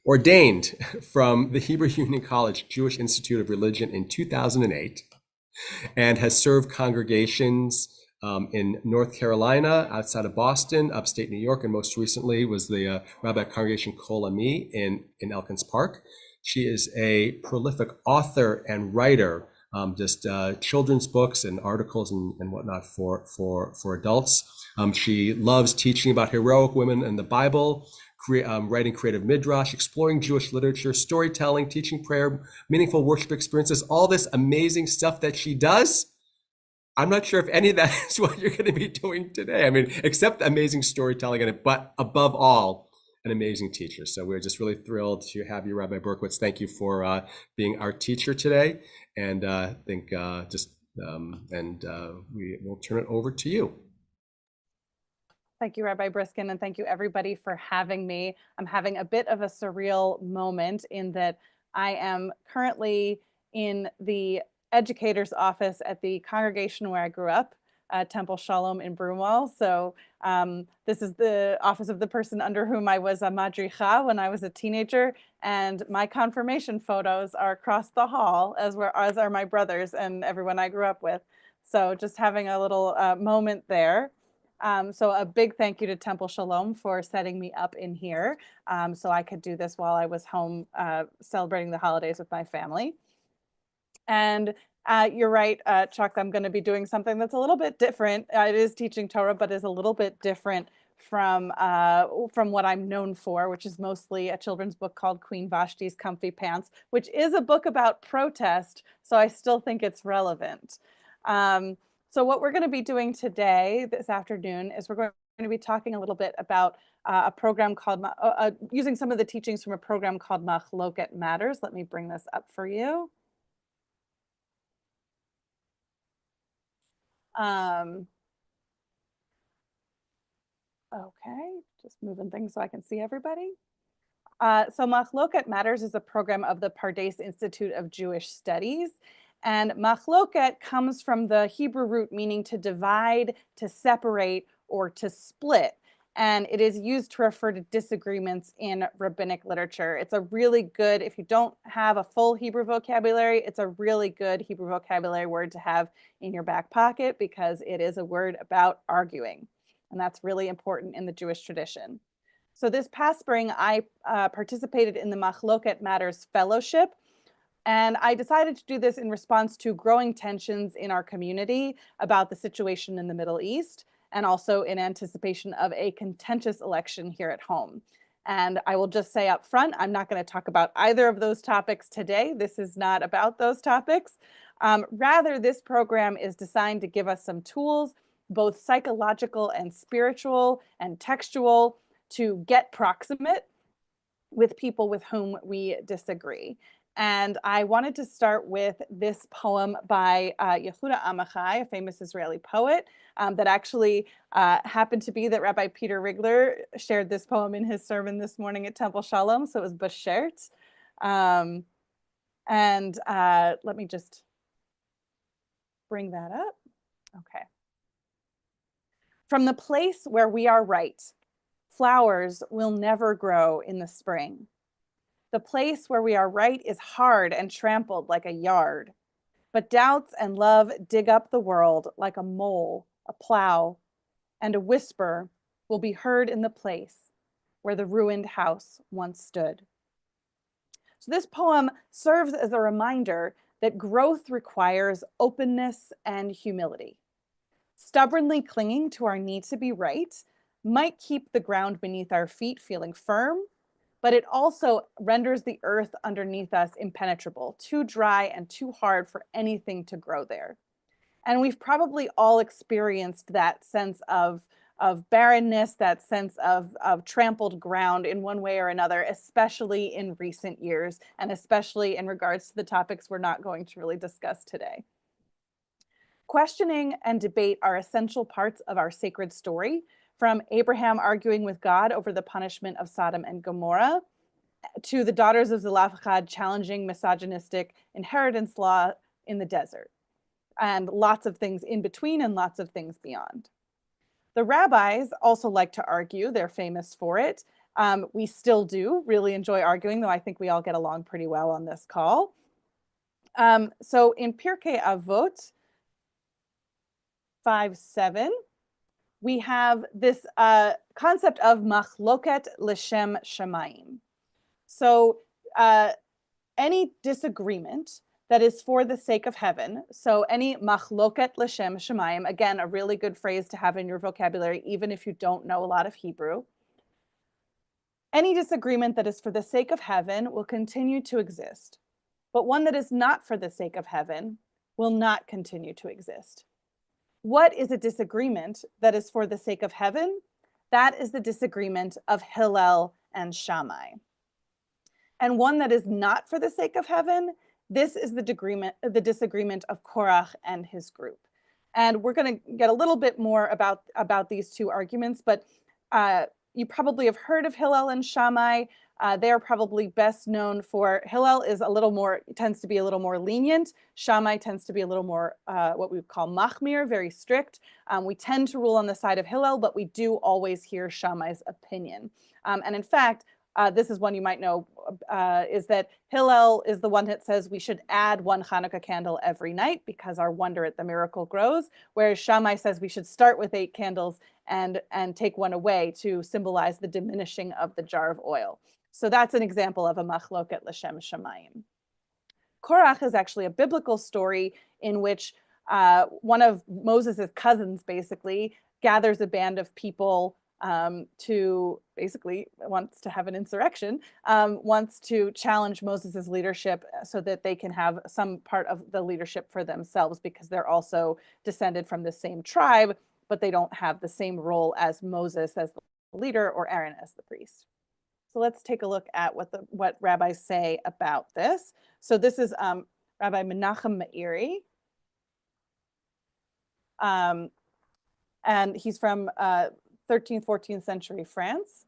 ordained from the Hebrew Union College Jewish Institute of Religion in 2008, and has served congregations in North Carolina, outside of Boston, upstate New York, and most recently was the Rabbi Congregation Kol Ami in Elkins Park. She is a prolific author and writer, just children's books and articles and whatnot for adults. She loves teaching about heroic women in the Bible, writing creative midrash, exploring Jewish literature, storytelling, teaching prayer, meaningful worship experiences, all this amazing stuff that she does. I'm not sure if any of that is what you're going to be doing today. I mean, except amazing storytelling, but above all, an amazing teacher. So we're just really thrilled to have you, Rabbi Berkowitz. Thank you for being our teacher today. And I think we will turn it over to you. Thank you, Rabbi Briskin, and thank you everybody for having me. I'm having a bit of a surreal moment in that I am currently in the educator's office at the congregation where I grew up, Temple Shalom in Broomwall. So this is the office of the person under whom I was a madricha when I was a teenager, and my confirmation photos are across the hall, as are my brothers and everyone I grew up with. So just having a little moment there. So a big thank you to Temple Shalom for setting me up in here so I could do this while I was home celebrating the holidays with my family. And you're right, Chuck, I'm going to be doing something that's a little bit different. It is teaching Torah, but is a little bit different from what I'm known for, which is mostly a children's book called Queen Vashti's Comfy Pants, which is a book about protest, so I still think it's relevant. So what we're going to be doing today, this afternoon, is we're going to be talking a little bit about a program called, using some of the teachings from a program called Machloket Matters. Let me bring this up for you. Okay, just moving things so I can see everybody. So Machloket Matters is a program of the Pardes Institute of Jewish Studies. And machloket comes from the Hebrew root meaning to divide, to separate, or to split. And it is used to refer to disagreements in rabbinic literature. It's a really good, if you don't have a full Hebrew vocabulary, it's a really good Hebrew vocabulary word to have in your back pocket because it is a word about arguing. And that's really important in the Jewish tradition. So this past spring, I participated in the Machloket Matters Fellowship. And I decided to do this in response to growing tensions in our community about the situation in the Middle East, and also in anticipation of a contentious election here at home. And I will just say up front, I'm not going to talk about either of those topics today. This is not about those topics. Rather, this program is designed to give us some tools, both psychological and spiritual and textual, to get proximate with people with whom we disagree. And I wanted to start with this poem by Yehuda Amichai, a famous Israeli poet, that actually happened to be that Rabbi Peter Rigler shared this poem in his sermon this morning at Temple Shalom, so it was bashert. Let me just bring that up. Okay. From the place where we are right, flowers will never grow in the spring. The place where we are right is hard and trampled like a yard. But doubts and love dig up the world like a mole, a plow, and a whisper will be heard in the place where the ruined house once stood. So this poem serves as a reminder that growth requires openness and humility. Stubbornly clinging to our need to be right might keep the ground beneath our feet feeling firm, but it also renders the earth underneath us impenetrable, too dry and too hard for anything to grow there. And we've probably all experienced that sense of barrenness, that sense of trampled ground in one way or another, especially in recent years, and especially in regards to the topics we're not going to really discuss today. Questioning and debate are essential parts of our sacred story, from Abraham arguing with God over the punishment of Sodom and Gomorrah, to the daughters of Zelophehad challenging misogynistic inheritance law in the desert, and lots of things in between and lots of things beyond. The rabbis also like to argue, they're famous for it, We still do really enjoy arguing, though I think we all get along pretty well on this call. So in Pirkei Avot 5:7, we have this concept of machloket l'shem shamayim. So any disagreement that is for the sake of heaven, so any machloket l'shem shamayim, again, a really good phrase to have in your vocabulary, even if you don't know a lot of Hebrew. Any disagreement that is for the sake of heaven will continue to exist, but one that is not for the sake of heaven will not continue to exist. What is a disagreement that is for the sake of heaven? That is the disagreement of Hillel and Shammai. And one that is not for the sake of heaven, this is the disagreement of Korach and his group. And we're going to get a little bit more about these two arguments, but you probably have heard of Hillel and Shammai. They are probably best known for, Hillel tends to be a little more lenient. Shammai tends to be a little more what we would call machmir, very strict. We tend to rule on the side of Hillel, but we do always hear Shammai's opinion. And in fact, this is one you might know, is that Hillel is the one that says we should add one Hanukkah candle every night because our wonder at the miracle grows, whereas Shammai says we should start with 8 candles and take one away to symbolize the diminishing of the jar of oil. So that's an example of a machloket l'shem shamayim. Korach is actually a biblical story in which one of Moses' cousins basically gathers a band of people to basically wants to have an insurrection, wants to challenge Moses' leadership so that they can have some part of the leadership for themselves because they're also descended from the same tribe, but they don't have the same role as Moses as the leader or Aaron as the priest. So let's take a look at what rabbis say about this. So this is Rabbi Menachem Meiri. And he's from 13th, 14th century France.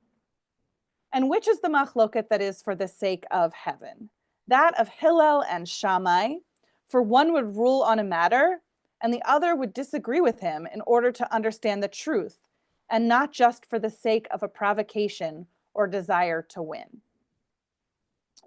And which is the machloket that is for the sake of heaven? That of Hillel and Shammai, for one would rule on a matter and the other would disagree with him in order to understand the truth, and not just for the sake of a provocation or desire to win.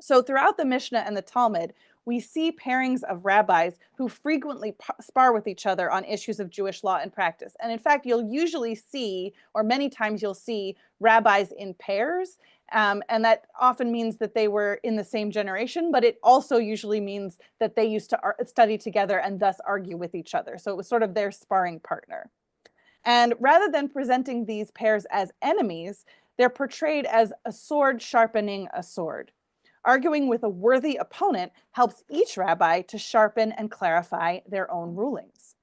So throughout the Mishnah and the Talmud, we see pairings of rabbis who frequently spar with each other on issues of Jewish law and practice. And in fact, you'll usually see, or many times you'll see, rabbis in pairs. And that often means that they were in the same generation, but it also usually means that they used to study together and thus argue with each other. So it was sort of their sparring partner. And rather than presenting these pairs as enemies, they're portrayed as a sword sharpening a sword. Arguing with a worthy opponent helps each rabbi to sharpen and clarify their own rulings.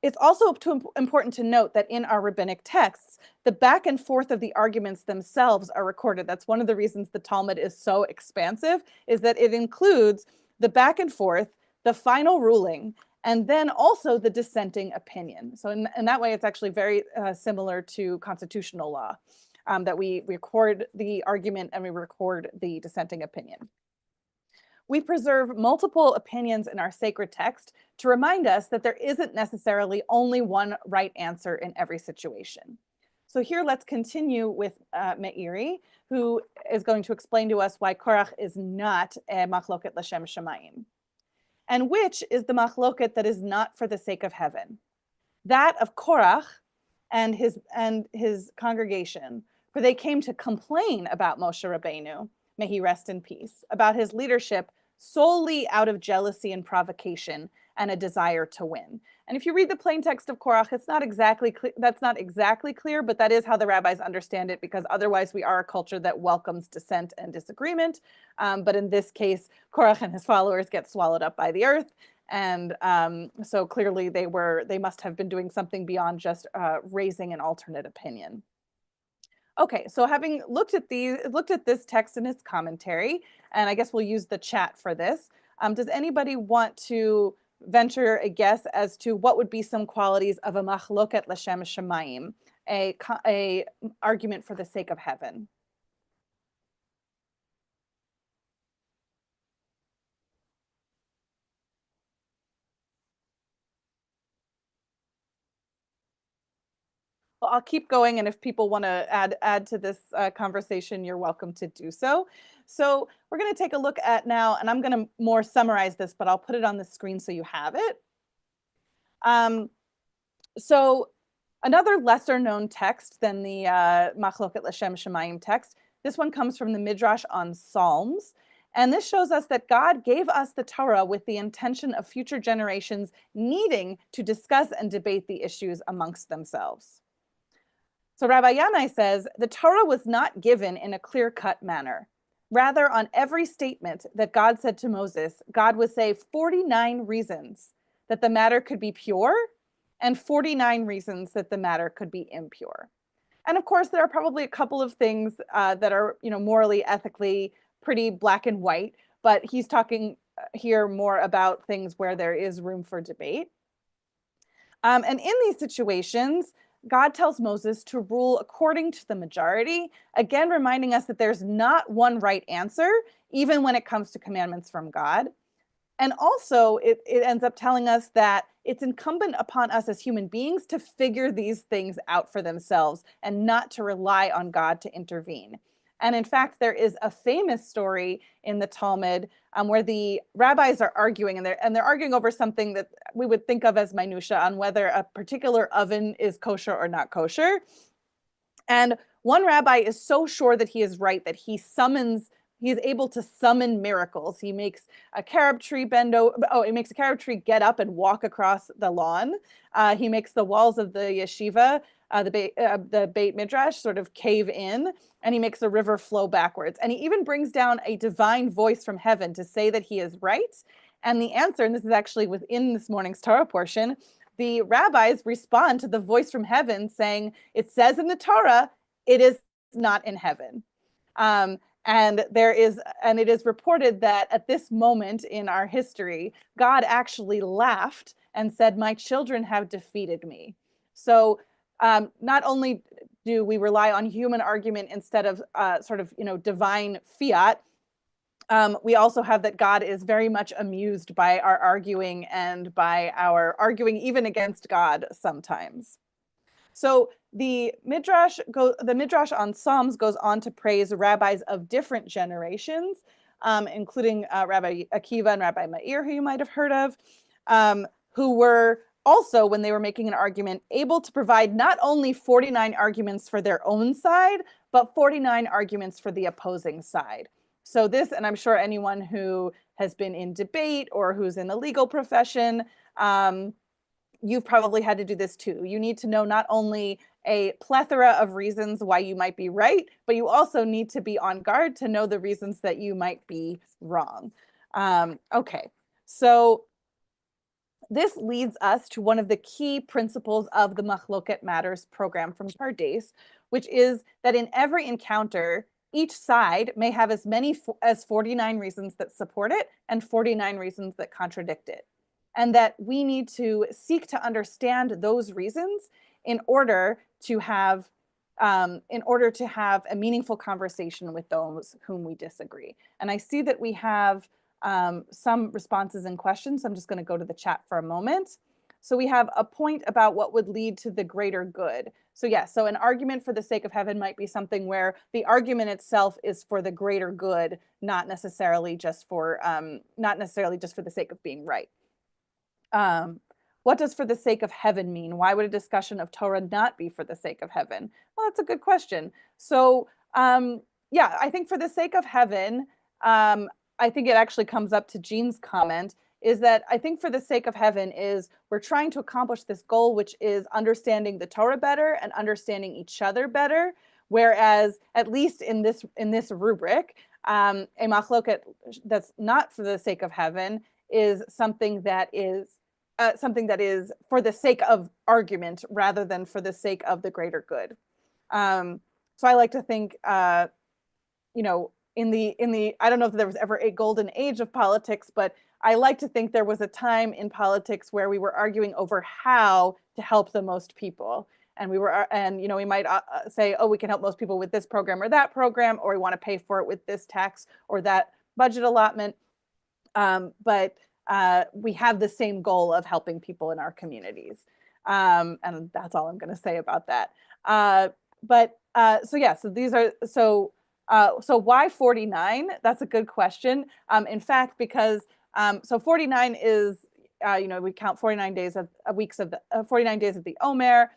It's also important to note that in our rabbinic texts, the back and forth of the arguments themselves are recorded. That's one of the reasons the Talmud is so expansive, is that it includes the back and forth, the final ruling, and then also the dissenting opinion. So in that way, it's actually very similar to constitutional law, that we record the argument and we record the dissenting opinion. We preserve multiple opinions in our sacred text to remind us that there isn't necessarily only one right answer in every situation. So here let's continue with Meiri, who is going to explain to us why Korach is not a machloket l'shem shamayim. And which is the machloket that is not for the sake of heaven? That of Korach and his congregation, for they came to complain about Moshe Rabbeinu, may he rest in peace, about his leadership solely out of jealousy and provocation and a desire to win. And if you read the plain text of Korach, it's not exactly that's not exactly clear, but that is how the rabbis understand it, because otherwise we are a culture that welcomes dissent and disagreement. But in this case, Korach and his followers get swallowed up by the earth. And so clearly they must have been doing something beyond just raising an alternate opinion. Okay, so having looked at this text and its commentary, and I guess we'll use the chat for this, does anybody want to venture a guess as to what would be some qualities of a machloket l'shem shamayim, a argument for the sake of heaven? Well, I'll keep going, and if people want to add to this conversation, you're welcome to do so. So we're going to take a look at now, and I'm going to more summarize this, but I'll put it on the screen so you have it. So another lesser known text than the Machloket L'Shem Shemayim text, this one comes from the Midrash on Psalms. And this shows us that God gave us the Torah with the intention of future generations needing to discuss and debate the issues amongst themselves. So Rabbi Yanai says, the Torah was not given in a clear-cut manner. Rather, on every statement that God said to Moses, God would say 49 reasons that the matter could be pure and 49 reasons that the matter could be impure. And of course, there are probably a couple of things that are, morally, ethically pretty black and white, but he's talking here more about things where there is room for debate. And in these situations, God tells Moses to rule according to the majority, again, reminding us that there's not one right answer, even when it comes to commandments from God. And also, it ends up telling us that it's incumbent upon us as human beings to figure these things out for themselves and not to rely on God to intervene. And in fact, there is a famous story in the Talmud where the rabbis are arguing, and they're arguing over something that we would think of as minutia on whether a particular oven is kosher or not kosher. And one rabbi is so sure that he is right that he is able to summon miracles. He makes a carob tree get up and walk across the lawn. He makes the walls of the yeshiva, the Beit Midrash, sort of cave in, and he makes a river flow backwards. And he even brings down a divine voice from heaven to say that he is right. And the answer, and this is actually within this morning's Torah portion, the rabbis respond to the voice from heaven saying, it says in the Torah, it is not in heaven. And it is reported that at this moment in our history, God actually laughed and said, my children have defeated me. So not only do we rely on human argument instead of divine fiat, we also have that God is very much amused by our arguing and by our arguing even against God sometimes. So the Midrash on Psalms goes on to praise rabbis of different generations, including Rabbi Akiva and Rabbi Meir, who you might have heard of, who were also, when they were making an argument, able to provide not only 49 arguments for their own side, but 49 arguments for the opposing side. So this, and I'm sure anyone who has been in debate or who's in the legal profession, you've probably had to do this too. You need to know not only a plethora of reasons why you might be right, but you also need to be on guard to know the reasons that you might be wrong. Okay, so this leads us to one of the key principles of the Machloket Matters program from Pardes, which is that in every encounter, each side may have as many as 49 reasons that support it and 49 reasons that contradict it. And that we need to seek to understand those reasons in order to have a meaningful conversation with those whom we disagree. And I see that we have some responses and questions. So I'm just going to go to the chat for a moment. So we have a point about what would lead to the greater good. So yes, so an argument for the sake of heaven might be something where the argument itself is for the greater good, not necessarily just for the sake of being right. What does for the sake of heaven mean? Why would a discussion of Torah not be for the sake of heaven? Well, that's a good question. So yeah, I think for the sake of heaven, I think it actually comes up to Jean's comment, is that I think for the sake of heaven is we're trying to accomplish this goal, which is understanding the Torah better and understanding each other better. Whereas, at least in this rubric, a machloket that's not for the sake of heaven is something that is for the sake of argument rather than for the sake of the greater good. So I like to think, in the I don't know if there was ever a golden age of politics, but I like to think there was a time in politics where we were arguing over how to help the most people. And we might say, oh, we can help most people with this program or that program, or we want to pay for it with this tax or that budget allotment. But we have the same goal of helping people in our communities. And that's all I'm going to say about that. So yeah, so these are so why 49? That's a good question. In fact, because so 49 is we count 49 days of weeks of the 49 days of the Omer.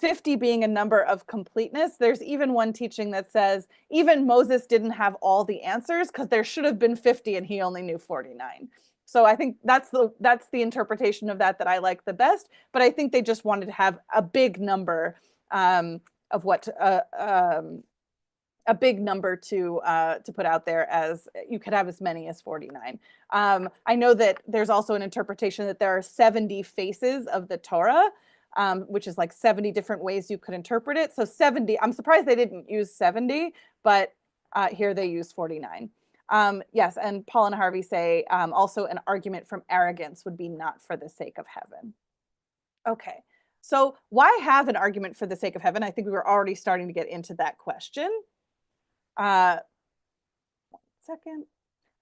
50 being a number of completeness. There's even one teaching that says even Moses didn't have all the answers because there should have been 50 and he only knew 49. So I think that's the interpretation of that I like the best. But I think they just wanted to have a big number of what a big number to put out there, as you could have as many as 49. I know that there's also an interpretation that there are 70 faces of the Torah, which is like 70 different ways you could interpret it. So 70, I'm surprised they didn't use 70, but here they use 49. Yes, and Paul and Harvey say also an argument from arrogance would be not for the sake of heaven. Okay, so why have an argument for the sake of heaven? I think we were already starting to get into that question. 1 second.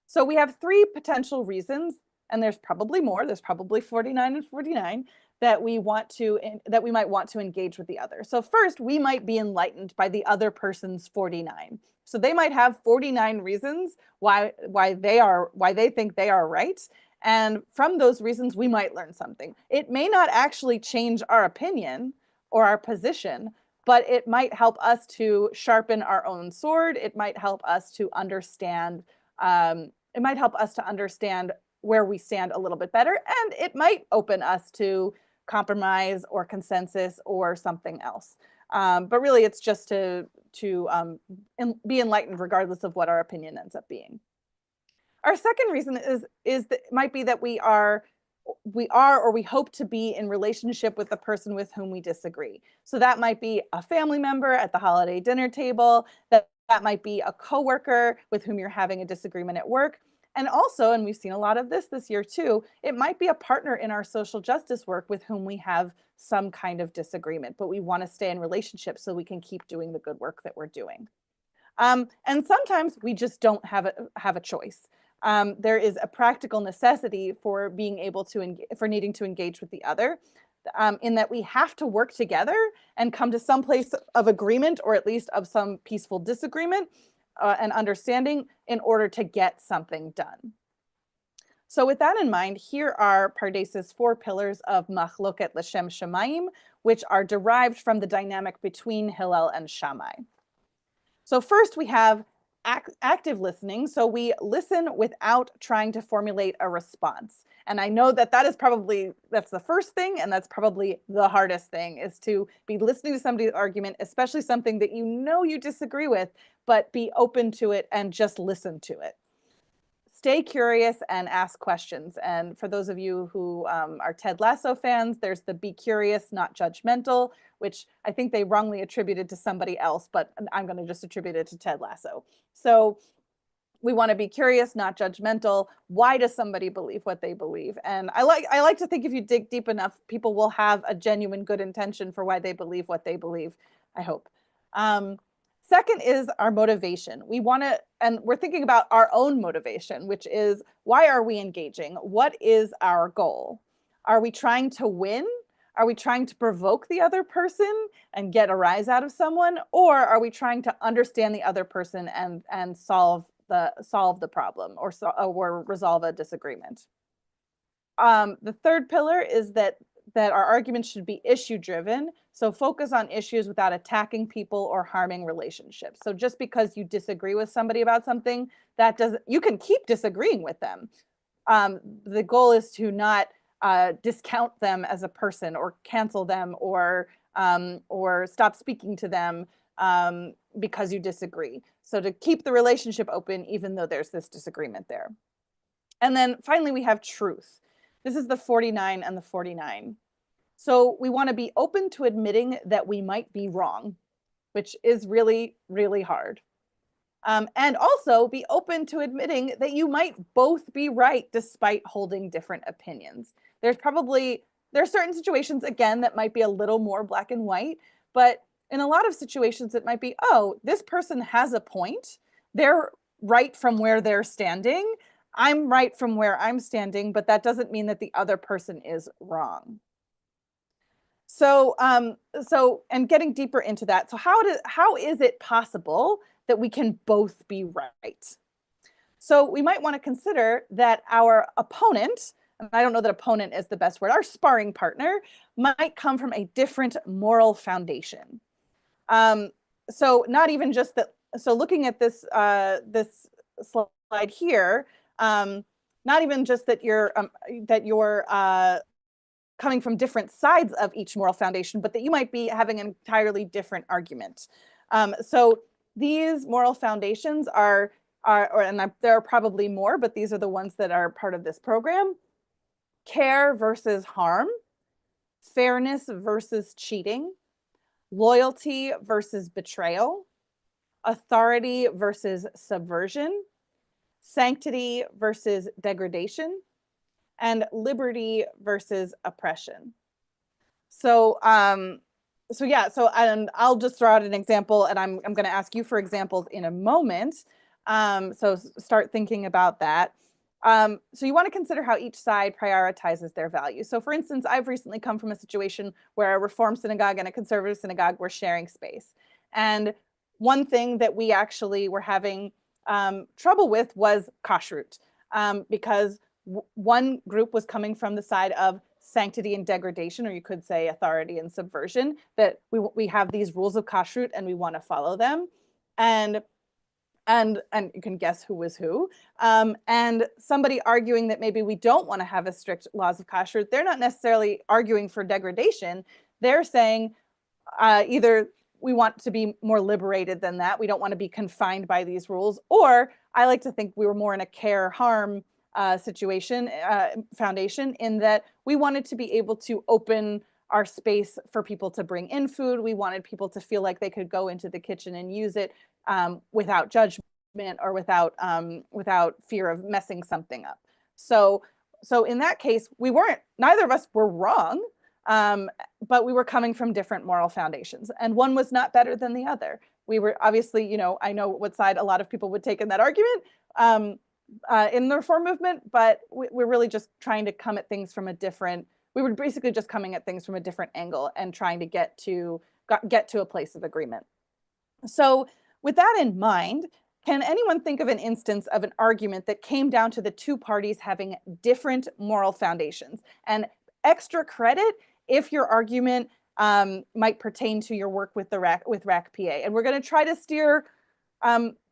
So we have 3 potential reasons, and there's probably more. There's probably 49 and 49 that we might want to engage with the other. So first, we might be enlightened by the other person's 49. So they might have 49 reasons why they think they are right. And from those reasons, we might learn something. It may not actually change our opinion or our position, but it might help us to sharpen our own sword. It might help us to understand. It might help us to understand where we stand a little bit better, and it might open us to compromise or consensus or something else. But really, it's just to be enlightened, regardless of what our opinion ends up being. Our second reason is that might be that we are or we hope to be in relationship with the person with whom we disagree. So that might be a family member at the holiday dinner table, that might be a coworker with whom you're having a disagreement at work. And also, and we've seen a lot of this year too, it might be a partner in our social justice work with whom we have some kind of disagreement, but we want to stay in relationship so we can keep doing the good work that we're doing. And sometimes we just don't have a choice. There is a practical necessity for being able to for needing to engage with the other, in that we have to work together and come to some place of agreement, or at least of some peaceful disagreement and understanding, in order to get something done. So with that in mind, here are Pardes's 4 pillars of Machloket L'Shem Shamayim, which are derived from the dynamic between Hillel and Shammai. So first we have active listening. So we listen without trying to formulate a response. And I know that that's the first thing, and that's probably the hardest thing, is to be listening to somebody's argument, especially something that you know you disagree with, but be open to it and just listen to it. Stay curious and ask questions. And for those of you who are Ted Lasso fans, there's the be curious, not judgmental, which I think they wrongly attributed to somebody else, but I'm going to just attribute it to Ted Lasso. So we want to be curious, not judgmental. Why does somebody believe what they believe? And I like to think if you dig deep enough, people will have a genuine good intention for why they believe what they believe, I hope. Second is our motivation. And we're thinking about our own motivation, which is, why are we engaging? What is our goal? Are we trying to win? Are we trying to provoke the other person and get a rise out of someone? Or are we trying to understand the other person and solve the problem, or resolve a disagreement? The third pillar is that our arguments should be issue driven. So focus on issues without attacking people or harming relationships. So just because you disagree with somebody about something, you can keep disagreeing with them. The goal is to not discount them as a person, or cancel them, or stop speaking to them because you disagree. So to keep the relationship open, even though there's this disagreement there. And then finally, we have truth. This is the 49 and the 49. So we want to be open to admitting that we might be wrong, which is really, really hard. And also be open to admitting that you might both be right despite holding different opinions. There are certain situations, again, that might be a little more black and white, but in a lot of situations it might be, oh, this person has a point. They're right from where they're standing. I'm right from where I'm standing, but that doesn't mean that the other person is wrong. And getting deeper into that, so how is it possible that we can both be right? So we might want to consider that our opponent, and I don't know that opponent is the best word, our sparring partner might come from a different moral foundation. So not even just that. So looking at this slide here, not even just that you're coming from different sides of each moral foundation, but that you might be having an entirely different argument. So these moral foundations and there are probably more, but these are the ones that are part of this program: care versus harm, fairness versus cheating, loyalty versus betrayal, authority versus subversion, sanctity versus degradation, and liberty versus oppression. So, and I'll just throw out an example, and I'm going to ask you for examples in a moment. So start thinking about that. So you want to consider how each side prioritizes their values. So for instance, I've recently come from a situation where a Reform synagogue and a conservative synagogue were sharing space. And one thing that we actually were having trouble with was kashrut, because one group was coming from the side of sanctity and degradation, or you could say authority and subversion, that we have these rules of kashrut and we want to follow them. And you can guess who was who. And somebody arguing that maybe we don't want to have a strict laws of kashrut, they're not necessarily arguing for degradation. They're saying either we want to be more liberated than that, we don't want to be confined by these rules, or I like to think we were more in a care harm situation, foundation, in that we wanted to be able to open our space for people to bring in food. We wanted people to feel like they could go into the kitchen and use it without judgment or without fear of messing something up. So in that case, neither of us were wrong, but we were coming from different moral foundations, and one was not better than the other. We were obviously, I know what side a lot of people would take in that argument in the Reform movement, but we're really just trying to come at things from we were basically just coming at things from a different angle and trying to get to a place of agreement. So with that in mind, can anyone think of an instance of an argument that came down to the two parties having different moral foundations? And extra credit if your argument might pertain to your work with RACPA. And we're going to try to steer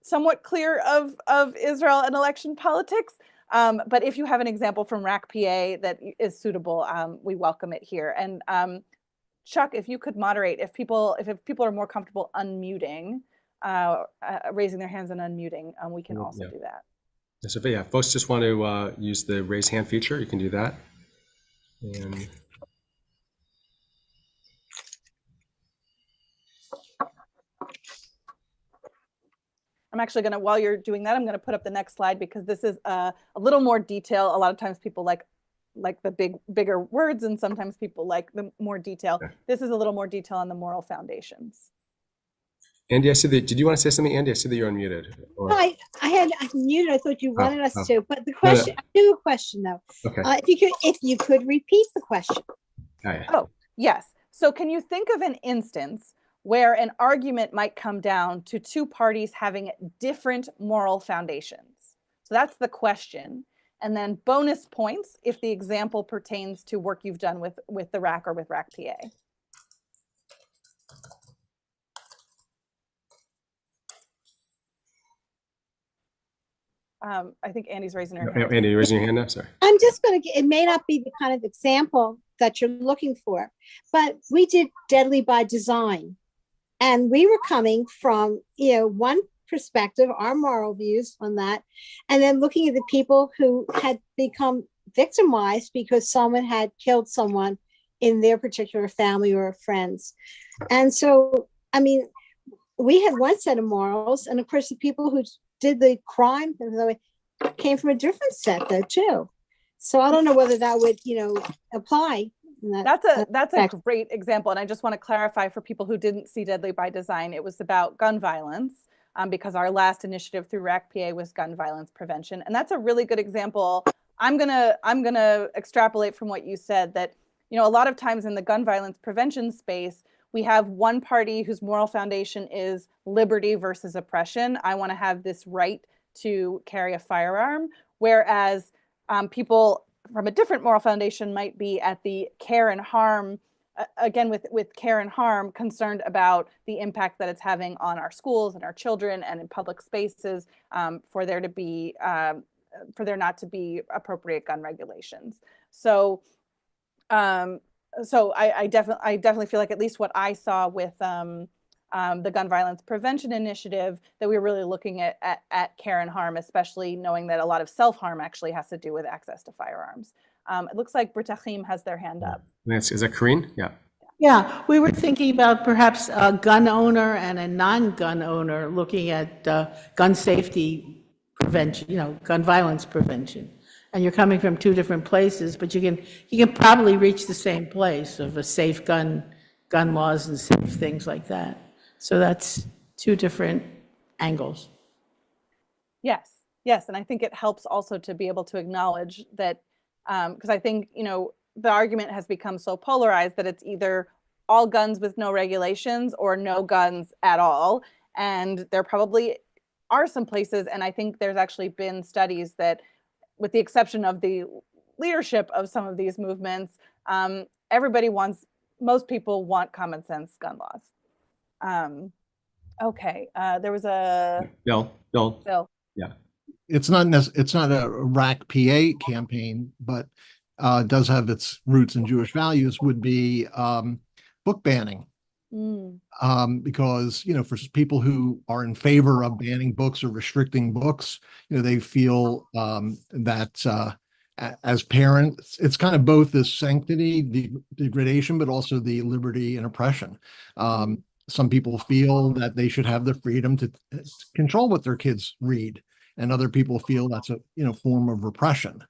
somewhat clear of Israel and election politics. But if you have an example from RACPA that is suitable, we welcome it here. And Chuck, if you could moderate, if people are more comfortable unmuting, raising their hands and unmuting, we can also do that. So yeah, folks just want to use the raise hand feature, you can do that. And I'm actually going to, while you're doing that, I'm going to put up the next slide, because this is a little more detail. A lot of times people like the bigger words, and sometimes people like the more detail. Okay. This is a little more detail on the moral foundations. Andy, I see that. Did you want to say something, Andy? I see that you're unmuted. Or... No, I had muted. I thought you wanted us to. But the question, I do a question though. Okay. If you could repeat the question. Oh, yes. So can you think of an instance where an argument might come down to two parties having different moral foundations? So that's the question. And then bonus points if the example pertains to work you've done with the RAC or with RACPA. I think Andy's raising her hand. Andy, you're raising your hand now? Sorry. I'm just going to, it may not be the kind of example that you're looking for, but we did Deadly by Design. And we were coming from, one perspective, our moral views on that, and then looking at the people who had become victimized because someone had killed someone in their particular family or friends. And so, I mean, we had one set of morals, and of course, the people who did the crime came from a different set though too. So I don't know whether that would, apply. That's a great example. And I just want to clarify for people who didn't see Deadly by Design, it was about gun violence, because our last initiative through RACPA was gun violence prevention. And that's a really good example. I'm gonna extrapolate from what you said, that you know, a lot of times in the gun violence prevention space, we have one party whose moral foundation is liberty versus oppression. I want to have this right to carry a firearm, whereas people from a different moral foundation might be at the care and harm, again, with care and harm, concerned about the impact that it's having on our schools and our children and in public spaces, for there not to be appropriate gun regulations. So I definitely feel like, at least what I saw with the gun violence prevention initiative, that we were really looking at care and harm, especially knowing that a lot of self-harm actually has to do with access to firearms. It looks like Britachim has their hand up. Is that Corinne? Yeah. Yeah, we were thinking about perhaps a gun owner and a non-gun owner looking at gun safety prevention, you know, gun violence prevention. And you're coming from two different places, but you can probably reach the same place of a safe gun laws and safe things like that. So that's two different angles. Yes, and I think it helps also to be able to acknowledge that, because I think, you know, the argument has become so polarized that it's either all guns with no regulations or no guns at all. And there probably are some places, and I think there's actually been studies that, with the exception of the leadership of some of these movements, most people want common sense gun laws. Okay, there was a Bill. Bill. Yeah. It's not a RAC PA campaign, but does have its roots in Jewish values, would be book banning. Because, you know, for people who are in favor of banning books or restricting books, you know, they feel that as parents, it's kind of both the sanctity, the degradation, but also the liberty and oppression. Some people feel that they should have the freedom to control what their kids read, and other people feel that's a, you know, form of repression.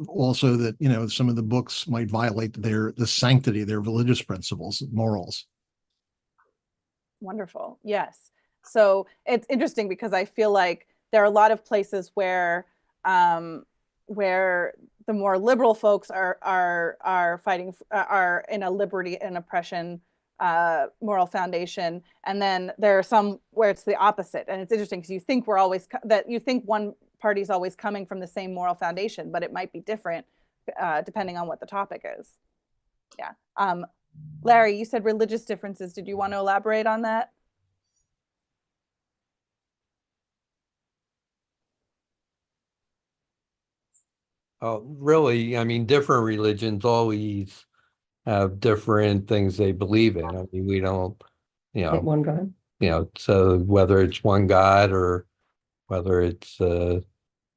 Also, that, you know, some of the books might violate the sanctity, their religious principles, morals. Wonderful. Yes. So it's interesting because I feel like there are a lot of places where the more liberal folks are fighting, are in a liberty and oppression moral foundation, and then there are some where it's the opposite. And it's interesting because you think you think one party is always coming from the same moral foundation, but it might be different depending on what the topic is. Yeah. Larry, you said religious differences. Did you want to elaborate on that? Really, I mean, different religions always have different things they believe in. I mean, we don't, you know, One God. you know, so whether it's one God or whether it's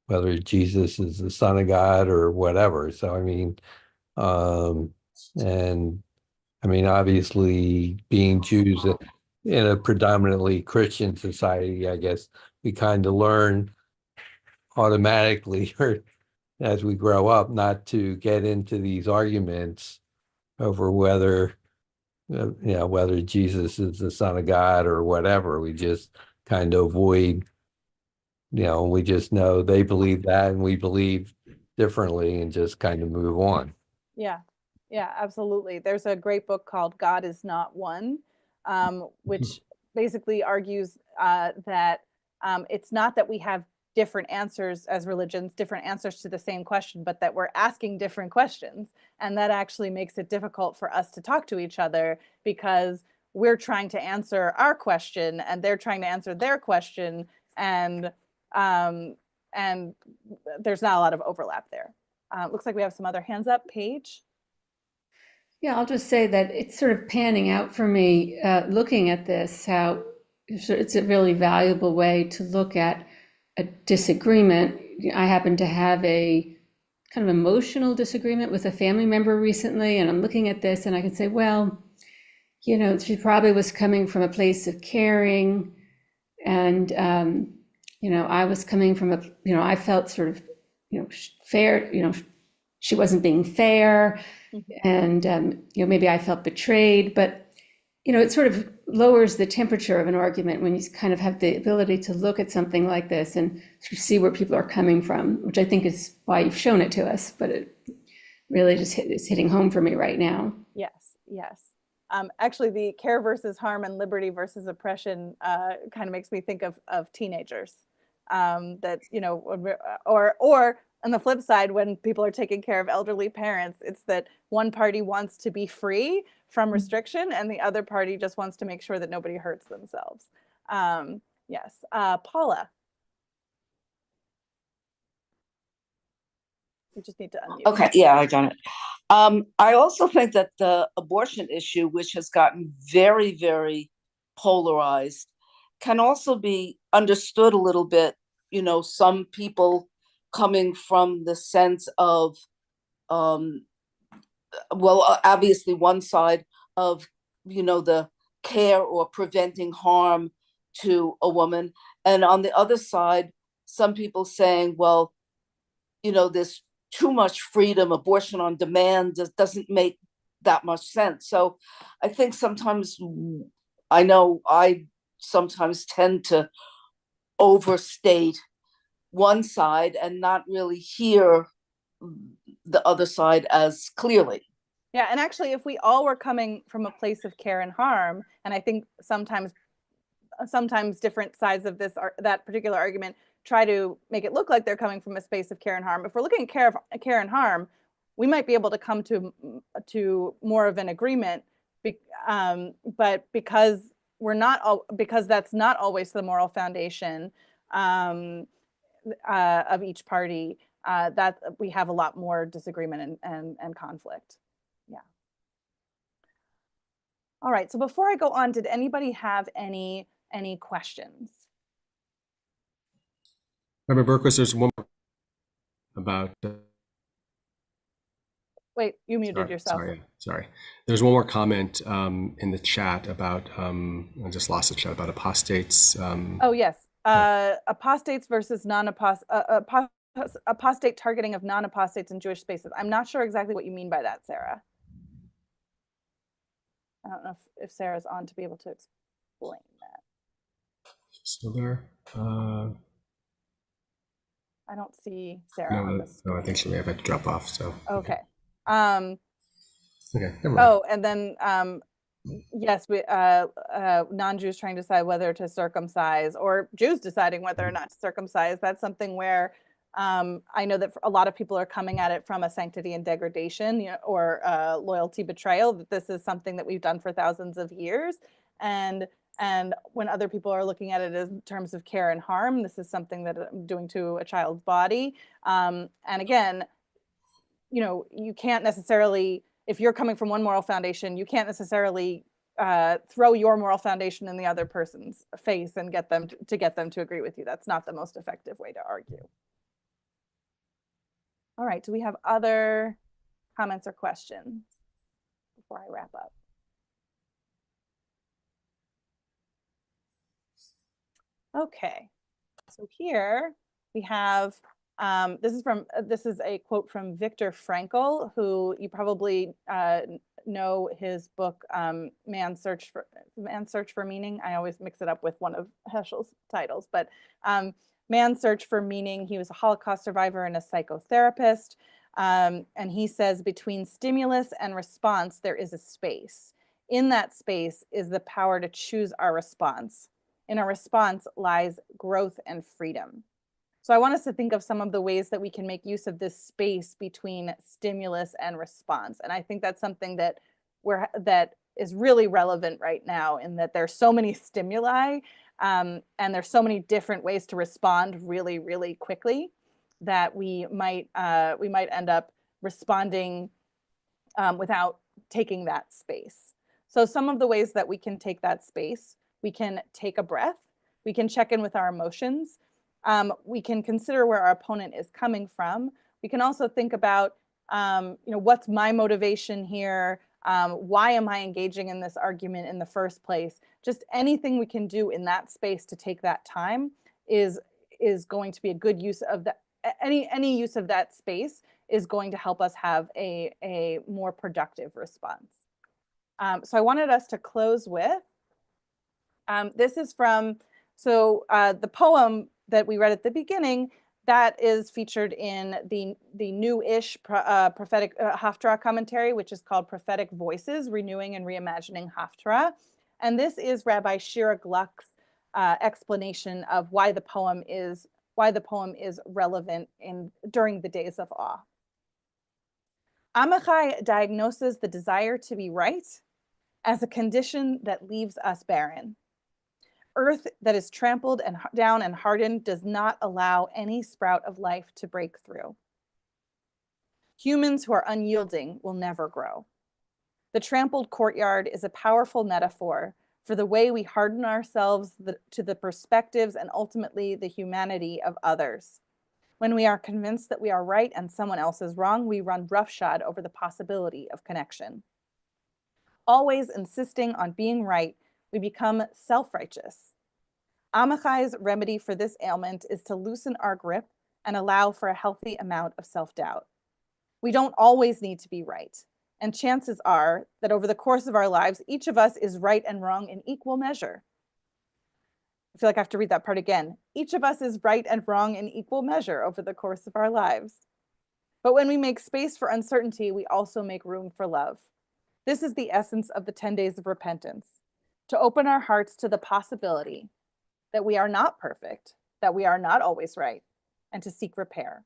whether Jesus is the Son of God or whatever. So I mean, and I mean, obviously, being Jews in a predominantly Christian society, I guess we kind of learn automatically, or as we grow up, not to get into these arguments over whether, you know, whether Jesus is the Son of God or whatever. We just kind of avoid, you know, we just know they believe that and we believe differently and just kind of move on. Yeah, absolutely. There's a great book called God is Not One, which basically argues that it's not that we have different answers as religions, different answers to the same question, but that we're asking different questions. And that actually makes it difficult for us to talk to each other because we're trying to answer our question and they're trying to answer their question. And there's not a lot of overlap there. Looks like we have some other hands up. Paige? Yeah, I'll just say that it's sort of panning out for me, looking at this, how it's a really valuable way to look at a disagreement. I happen to have a kind of emotional disagreement with a family member recently, and I'm looking at this and I can say, well, you know, she probably was coming from a place of caring, and you know, I was coming from I felt sort of, you know, fair, you know, she wasn't being fair. And, you know, maybe I felt betrayed, but, you know, it sort of lowers the temperature of an argument when you kind of have the ability to look at something like this and sort of see where people are coming from, which I think is why you've shown it to us. But really just is hitting home for me right now. Yes, yes. Actually, the care versus harm and liberty versus oppression kind of makes me think of teenagers. That, or on the flip side, when people are taking care of elderly parents, it's that one party wants to be free from restriction, and the other party just wants to make sure that nobody hurts themselves. Yes, Paula. You just need to unmute. Okay, yeah, I got it. I also think that the abortion issue, which has gotten very, very polarized, can also be understood a little bit. Some people coming from the sense of, obviously one side of, the care or preventing harm to a woman. And on the other side, some people saying, well, this too much freedom, abortion on demand doesn't make that much sense. So I think sometimes, I know I sometimes tend to overstate one side and not really hear the other side as clearly. Yeah, and actually, if we all were coming from a place of care and harm, and I think sometimes different sides of that particular argument try to make it look like they're coming from a space of care and harm. If we're looking at care and harm, we might be able to come to more of an agreement. But because because that's not always the moral foundation of each party, that we have a lot more disagreement and conflict. Yeah. All right. So before I go on, did anybody have any questions? Member Berkowitz, there's one more about. Wait, you muted yourself. Sorry. There's one more comment in the chat about, I just lost the chat, about apostates. Oh, yes. Apostates versus apostate targeting of non-apostates in Jewish spaces. I'm not sure exactly what you mean by that, Sarah. I don't know if Sarah's on to be able to explain that. Still there? I don't see Sarah on the screen. No, I think she may have had to drop off. So okay. Okay, never mind. Oh, and then yes, we non-Jews trying to decide whether to circumcise, or Jews deciding whether or not to circumcise. That's something where I know that a lot of people are coming at it from a sanctity and degradation, or loyalty betrayal. That this is something that we've done for thousands of years, and when other people are looking at it in terms of care and harm, this is something that I'm doing to a child's body. And again, you can't necessarily, if you're coming from one moral foundation, you can't necessarily throw your moral foundation in the other person's face and get them to agree with you. That's not the most effective way to argue. All right, do we have other comments or questions before I wrap up? Okay, so here we have, this is a quote from Viktor Frankl, who you probably know his book, Man's Search for Meaning. I always mix it up with one of Heschel's titles, but Man's Search for Meaning. He was a Holocaust survivor and a psychotherapist. And he says, between stimulus and response, there is a space. In that space is the power to choose our response. In our response lies growth and freedom. So I want us to think of some of the ways that we can make use of this space between stimulus and response. And I think that's something that is really relevant right now, in that there's so many stimuli and there's so many different ways to respond really, really quickly, that we might end up responding without taking that space. So some of the ways that we can take that space: we can take a breath, we can check in with our emotions, we can consider where our opponent is coming from. We can also think about, what's my motivation here? Why am I engaging in this argument in the first place? Just anything we can do in that space to take that time is going to be a good use of that. Any use of that space is going to help us have a more productive response. So I wanted us to close with, this is from, the poem that we read at the beginning That is featured in the new-ish prophetic Haftarah commentary, which is called Prophetic Voices, Renewing and Reimagining Haftarah. And this is Rabbi Shira Gluck's explanation of why the poem is relevant during the days of awe. Amichai diagnoses the desire to be right as a condition that leaves us barren. Earth that is trampled and down and hardened does not allow any sprout of life to break through. Humans who are unyielding will never grow. The trampled courtyard is a powerful metaphor for the way we harden ourselves to the perspectives and ultimately the humanity of others. When we are convinced that we are right and someone else is wrong, we run roughshod over the possibility of connection. Always insisting on being right, we become self-righteous. Amichai's remedy for this ailment is to loosen our grip and allow for a healthy amount of self-doubt. We don't always need to be right, and chances are that over the course of our lives, each of us is right and wrong in equal measure. I feel like I have to read that part again. Each of us is right and wrong in equal measure over the course of our lives. But when we make space for uncertainty, we also make room for love. This is the essence of the 10 days of repentance, to open our hearts to the possibility that we are not perfect, that we are not always right, and to seek repair.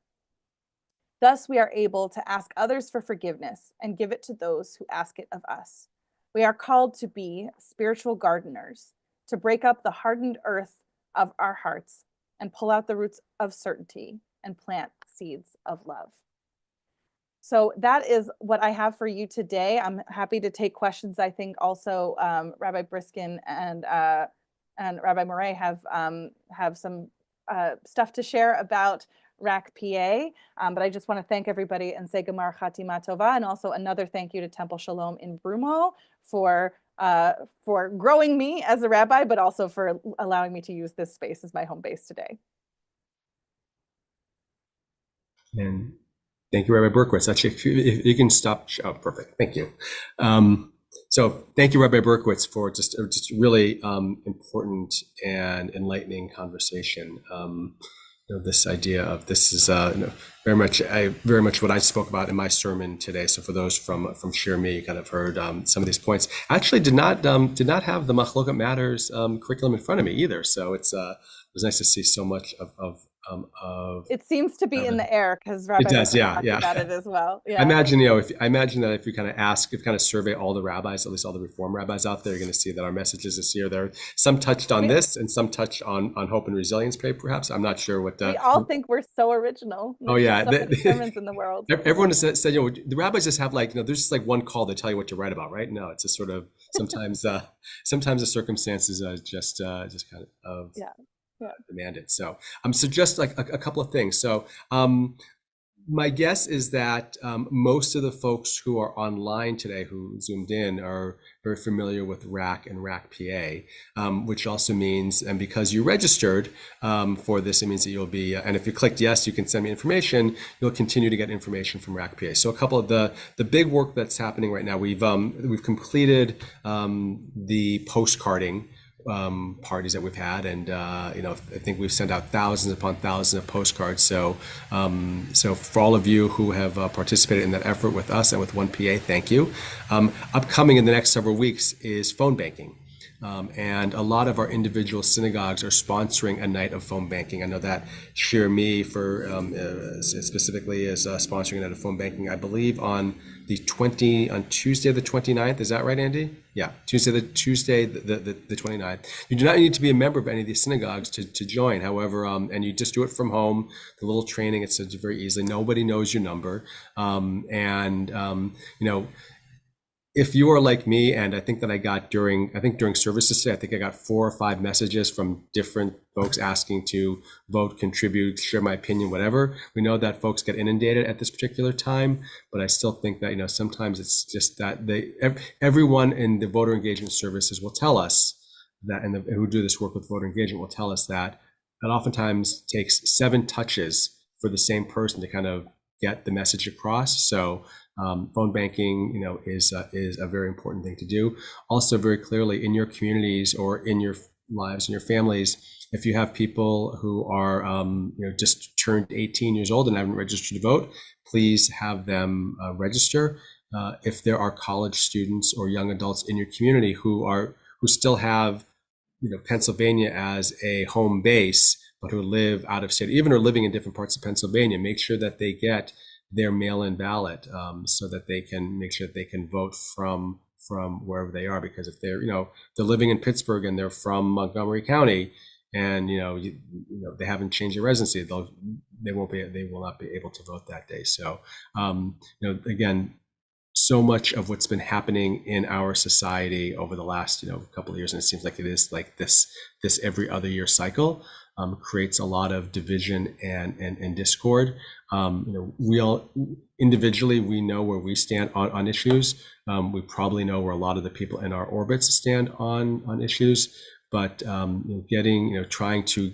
Thus, we are able to ask others for forgiveness and give it to those who ask it of us. We are called to be spiritual gardeners, to break up the hardened earth of our hearts and pull out the roots of certainty and plant seeds of love. So that is what I have for you today. I'm happy to take questions. I think also Rabbi Briskin and Rabbi Murray have some stuff to share about RAC PA, but I just want to thank everybody and say Gemar Chatima Tova, and also another thank you to Temple Shalom in Brumo for growing me as a rabbi, but also for allowing me to use this space as my home base today. And thank you, Rabbi Berkowitz. Actually, if you can stop. Oh, perfect. Thank you. So thank you, Rabbi Berkowitz, for just really important and enlightening conversation. This idea of this is very much what I spoke about in my sermon today. So for those from Shir Me, you kind of heard some of these points. I actually did not have the Machloket Matters curriculum in front of me either. So it was nice to see so much of it seems to be in the air because Rabbi does, talked about it as well. Yeah. I imagine that if you kind of survey all the rabbis, at least all the Reform rabbis out there, you're going to see that our messages this year, there some touched on this and some touched on hope and resilience, perhaps. I'm not sure what we all think we're so original. Oh yeah, so many sermons in the world. Everyone said the rabbis just have there's just one call to tell you what to write about, right? No, it's just sort of sometimes the circumstances just kind of demand it. So just like a couple of things. So my guess is that most of the folks who are online today who zoomed in are very familiar with RAC and RAC PA, which also means, and because you registered for this, it means that you'll be, and if you clicked yes, you can send me information, you'll continue to get information from RAC PA. So a couple of the big work that's happening right now, we've completed the postcarding parties that we've had, and I think we've sent out thousands upon thousands of postcards. So for all of you who have participated in that effort with us and with 1PA, thank you. Upcoming in the next several weeks is phone banking. And a lot of our individual synagogues are sponsoring a night of phone banking. I know that Shir Me specifically is sponsoring a night of phone banking, I believe on Tuesday the 29th. Is that right, Andy? Yeah, Tuesday the 29th. You do not need to be a member of any of these synagogues to join. However, and you just do it from home. The little training, it's very easily. Nobody knows your number, if you are like me, and I think that I got during services today, I think I got 4 or 5 messages from different folks asking to vote, contribute, share my opinion, whatever. We know that folks get inundated at this particular time, but I still think that, sometimes it's just that everyone in the voter engagement services will tell us that, and who do this work with voter engagement will tell us that it oftentimes takes 7 touches for the same person to kind of get the message across. So phone banking, is a very important thing to do. Also, very clearly in your communities or in your lives and your families. If you have people who are, just turned 18 years old and haven't registered to vote, please have them register. If there are college students or young adults in your community who still have, Pennsylvania as a home base, but who live out of state, even are living in different parts of Pennsylvania, make sure that they get their mail-in ballot, so that they can make sure that they can vote from wherever they are. Because if they're living in Pittsburgh and they're from Montgomery County, and they haven't changed their residency, they will not be able to vote that day. So again, so much of what's been happening in our society over the last couple of years, and it seems like it is like this every other year cycle, creates a lot of division and discord. We all individually, we know where we stand on issues. We probably know where a lot of the people in our orbits stand on issues, but trying to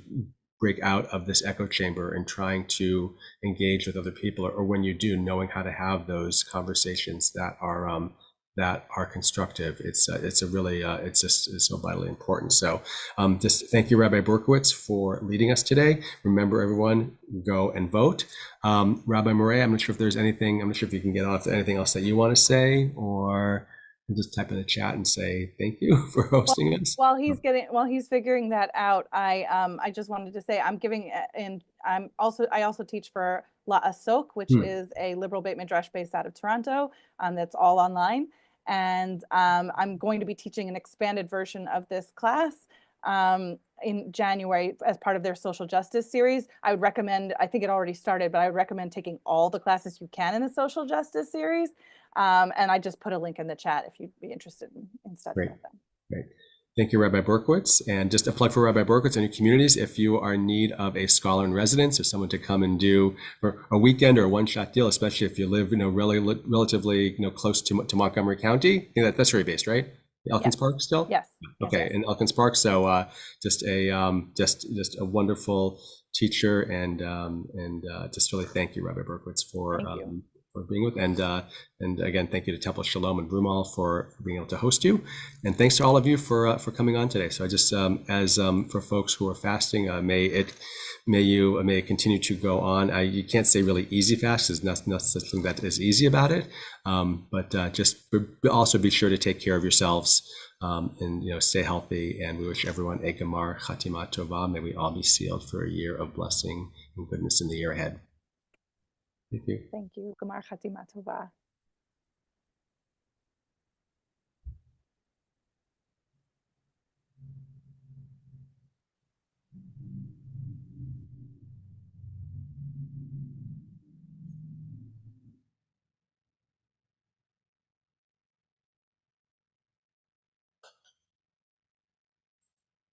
break out of this echo chamber and trying to engage with other people, or when you do, knowing how to have those conversations that are constructive. It's so vitally important. So just thank you, Rabbi Berkowitz, for leading us today. Remember, everyone, go and vote. Rabbi Murray, I'm not sure if there's anything, I'm not sure if you can get on, if there's anything else that you want to say, or just type in the chat and say thank you for hosting us. While he's figuring that out, I just wanted to say I also teach for La Asok, which is a liberal Beit Midrash based out of Toronto, that's all online, and I'm going to be teaching an expanded version of this class in January as part of their social justice series. I would recommend, I think it already started, but I would recommend taking all the classes you can in the social justice series. And I just put a link in the chat if you'd be interested in studying with them. Great. Thank you, Rabbi Berkowitz. And just a plug for Rabbi Berkowitz and your communities. If you are in need of a scholar in residence or someone to come and do for a weekend or a one-shot deal, especially if you live, relatively, close to Montgomery County, that's where you're based, right? Elkins Park still? Yes. Okay, yes. in Elkins Park. So just a wonderful teacher, and just really thank you, Rabbi Berkowitz, for being with, and again, thank you to Temple Shalom and Brumal for being able to host you, and thanks to all of you for coming on today. So I just for folks who are fasting, may it continue to go on. You can't say really easy fast. There's nothing such thing that is easy about it, but just also be sure to take care of yourselves, and stay healthy. And we wish everyone a Gemar Chatima Tova. May we all be sealed for a year of blessing and goodness in the year ahead. Thank you. Thank you. Gemar Chatima Tova.